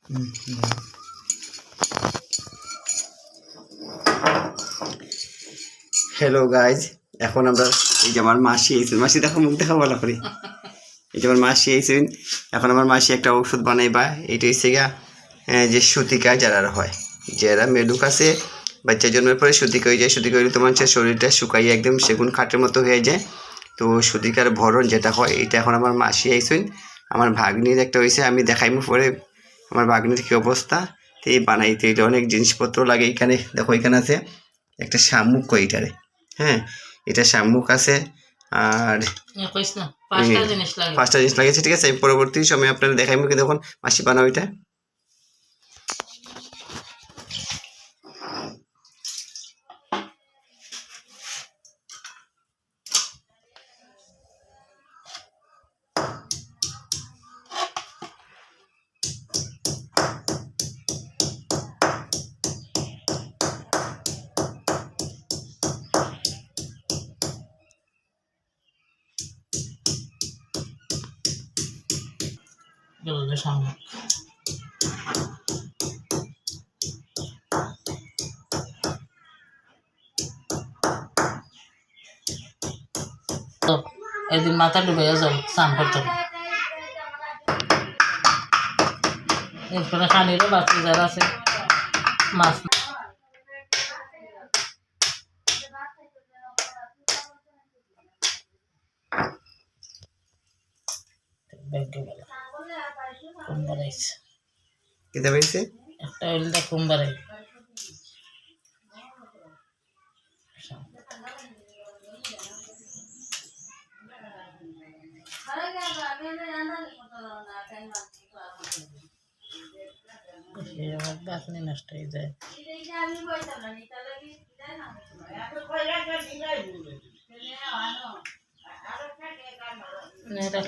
Hello guys, এখন আমরা এই যে আমার মাসি এসেছেন, মাসি দেখো মুখ দেখা ভালো করে। এই যে আমার মাসি এসেছেন, এখন আমার মাসি একটা ওষুধ বানাইবা। এটা হচ্ছে গা যে সুতিকা যারা হয়, যারা মেলুক আছে বাচ্চা জন্মের পরে সুতিকা হয়ে যায়। সুতিকা হইলে তোমার হচ্ছে শরীরটা শুকাইয়ে একদম সেগুন কাঠের মতো হয়ে যায়। তো সুতিকার ভরণ যেটা হয় এটা এখন আমার মাসি আইসেন। আমার ভাগ্নির একটা হয়েছে, আমি দেখাইমু পরে আমার ভাগ্নির কী অবস্থা। তো এই বানাইতে এটা অনেক জিনিসপত্র লাগে। এখানে দেখো, এখানে আছে একটা শামুক কই এটারে, হ্যাঁ এটা শামুক আছে। আর পাঁচটা জিনিস লাগেছে, ঠিক আছে। আমি পরবর্তী সময় আপনারা দেখাইমু কি দেখুন মাসি বানাও এটা। শামুক একদিন মাথা ডুবে যাও, স্নান করতে হবে। এরপরে খানিরও বাচ্চা যারা আছে মাছ কেটে পাইছে একটা হইলে কুম্বারে বাসনি নষ্ট হয়ে যায়। এটা